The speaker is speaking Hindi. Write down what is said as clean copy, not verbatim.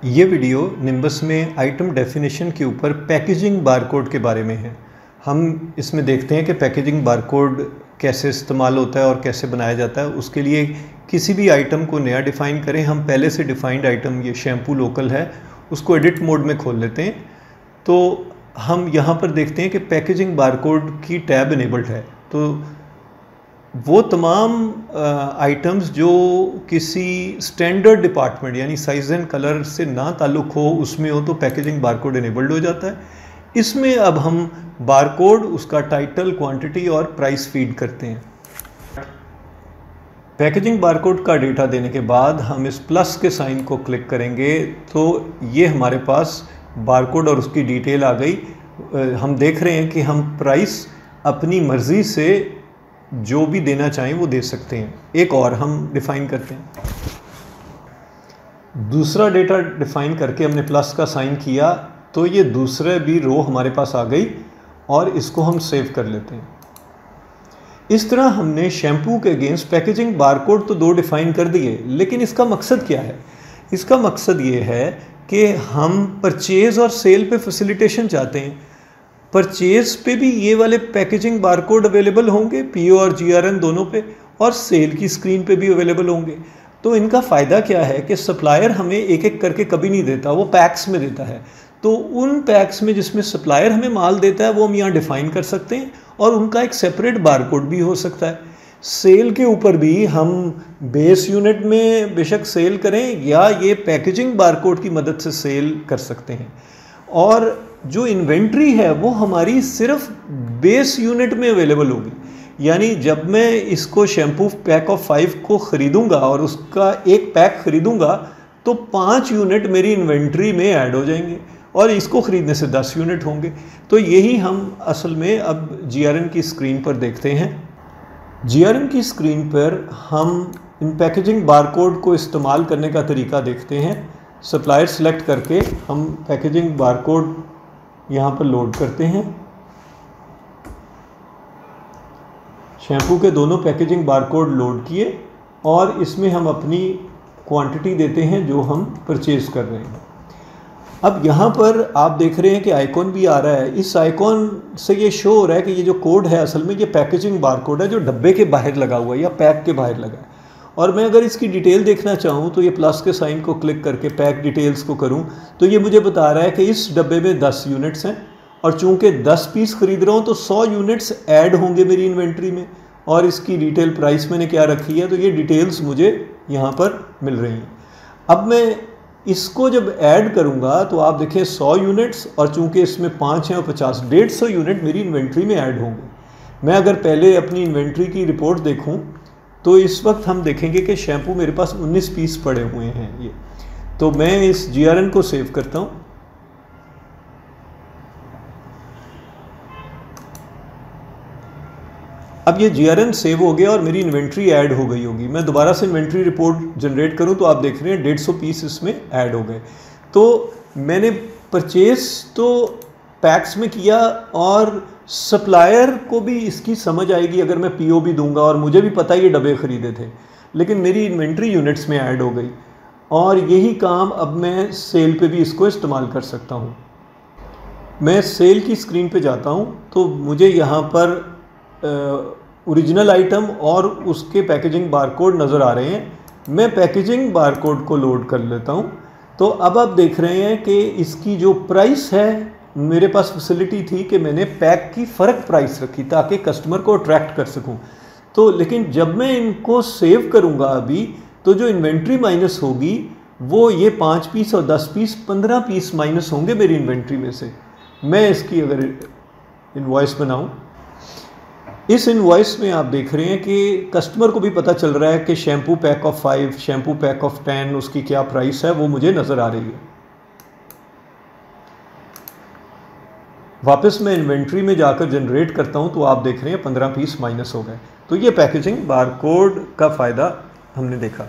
ये वीडियो निम्बस में आइटम डेफिनेशन के ऊपर पैकेजिंग बारकोड के बारे में है। हम इसमें देखते हैं कि पैकेजिंग बारकोड कैसे इस्तेमाल होता है और कैसे बनाया जाता है। उसके लिए किसी भी आइटम को नया डिफ़ाइन करें। हम पहले से डिफ़ाइंड आइटम, ये शैम्पू लोकल है, उसको एडिट मोड में खोल लेते हैं। तो हम यहाँ पर देखते हैं कि पैकेजिंग बारकोड की टैब इनेबल्ड है। तो वो तमाम आइटम्स जो किसी स्टैंडर्ड डिपार्टमेंट यानी साइज़ एंड कलर से ना ताल्लुक़ हो, उसमें हो तो पैकेजिंग बारकोड इनेबल्ड हो जाता है। इसमें अब हम बारकोड, उसका टाइटल, क्वांटिटी और प्राइस फीड करते हैं। पैकेजिंग बारकोड का डेटा देने के बाद हम इस प्लस के साइन को क्लिक करेंगे तो ये हमारे पास बारकोड और उसकी डिटेल आ गई। हम देख रहे हैं कि हम प्राइस अपनी मर्ज़ी से जो भी देना चाहें वो दे सकते हैं। एक और हम डिफ़ाइन करते हैं, दूसरा डेटा डिफ़ाइन करके हमने प्लस का साइन किया तो ये दूसरे भी रो हमारे पास आ गई और इसको हम सेव कर लेते हैं। इस तरह हमने शैम्पू के अगेंस्ट पैकेजिंग बारकोड तो 2 डिफ़ाइन कर दिए, लेकिन इसका मकसद क्या है? इसका मकसद ये है कि हम परचेज़ और सेल पे फैसिलिटेशन चाहते हैं। परचेज़ पे भी ये वाले पैकेजिंग बारकोड अवेलेबल होंगे, पीओ और जीआरएन दोनों पे, और सेल की स्क्रीन पे भी अवेलेबल होंगे। तो इनका फ़ायदा क्या है कि सप्लायर हमें एक एक करके कभी नहीं देता, वो पैक्स में देता है। तो उन पैक्स में जिसमें सप्लायर हमें माल देता है वो हम यहाँ डिफ़ाइन कर सकते हैं और उनका एक सेपरेट बारकोड भी हो सकता है। सेल के ऊपर भी हम बेस यूनिट में बेशक सेल करें या ये पैकेजिंग बारकोड की मदद से सेल कर सकते हैं। और जो इन्वेंट्री है वो हमारी सिर्फ बेस यूनिट में अवेलेबल होगी। यानी जब मैं इसको शैम्पू पैक ऑफ 5 को ख़रीदूँगा और उसका एक पैक ख़रीदूँगा तो 5 यूनिट मेरी इन्वेंट्री में ऐड हो जाएंगे और इसको ख़रीदने से 10 यूनिट होंगे। तो यही हम असल में अब जीआरएन की स्क्रीन पर देखते हैं। जीआरएन की स्क्रीन पर हम इन पैकेजिंग बारकोड को इस्तेमाल करने का तरीका देखते हैं। सप्लायर सेलेक्ट करके हम पैकेजिंग बारकोड यहाँ पर लोड करते हैं। शैम्पू के दोनों पैकेजिंग बारकोड लोड किए और इसमें हम अपनी क्वांटिटी देते हैं जो हम परचेज़ कर रहे हैं। अब यहाँ पर आप देख रहे हैं कि आइकॉन भी आ रहा है। इस आइकॉन से ये शो हो रहा है कि ये जो कोड है असल में ये पैकेजिंग बारकोड है जो डब्बे के बाहर लगा हुआ है या पैक के बाहर लगा है। और मैं अगर इसकी डिटेल देखना चाहूँ तो ये प्लस के साइन को क्लिक करके पैक डिटेल्स को करूँ तो ये मुझे बता रहा है कि इस डब्बे में 10 यूनिट्स हैं और चूँकि 10 पीस ख़रीद रहा हूँ तो 100 यूनिट्स ऐड होंगे मेरी इन्वेंट्री में। और इसकी डिटेल प्राइस मैंने क्या रखी है तो ये डिटेल्स मुझे यहाँ पर मिल रही हैं। अब मैं इसको जब ऐड करूँगा तो आप देखें 100 यूनिट्स और चूँकि इसमें 5 हैं और 50, 150 यूनिट मेरी इन्वेंट्री में ऐड होंगे। मैं अगर पहले अपनी इन्वेंट्री की रिपोर्ट देखूँ तो इस वक्त हम देखेंगे कि शैम्पू मेरे पास 19 पीस पड़े हुए हैं ये। तो मैं इस जीआरएन को सेव करता हूँ। अब ये जीआरएन सेव हो गया और मेरी इन्वेंट्री ऐड हो गई होगी। मैं दोबारा से इन्वेंट्री रिपोर्ट जनरेट करूँ तो आप देख रहे हैं 150 पीस इसमें ऐड हो गए। तो मैंने परचेज़ तो पैक्स में किया और सप्लायर को भी इसकी समझ आएगी अगर मैं पीओ भी दूंगा और मुझे भी पता ये डब्बे ख़रीदे थे, लेकिन मेरी इन्वेंट्री यूनिट्स में ऐड हो गई। और यही काम अब मैं सेल पे भी इसको इस्तेमाल कर सकता हूँ। मैं सेल की स्क्रीन पे जाता हूँ तो मुझे यहाँ पर ओरिजिनल आइटम और उसके पैकेजिंग बारकोड नज़र आ रहे हैं। मैं पैकेजिंग बारकोड को लोड कर लेता हूँ। तो अब आप देख रहे हैं कि इसकी जो प्राइस है, मेरे पास फैसिलिटी थी कि मैंने पैक की फ़र्क प्राइस रखी ताकि कस्टमर को अट्रैक्ट कर सकूं। तो लेकिन जब मैं इनको सेव करूंगा अभी तो जो इन्वेंट्री माइनस होगी वो ये 5 पीस और 10 पीस 15 पीस माइनस होंगे मेरी इन्वेंट्री में से। मैं इसकी अगर इनवॉइस बनाऊं, इस इनवॉइस में आप देख रहे हैं कि कस्टमर को भी पता चल रहा है कि shampoo pack of 5, shampoo pack of 10 उसकी क्या प्राइस है वो मुझे नज़र आ रही है। वापस मैं इन्वेंट्री में जाकर जनरेट करता हूं तो आप देख रहे हैं 15 पीस माइनस हो गए। तो ये पैकेजिंग बारकोड का फ़ायदा हमने देखा।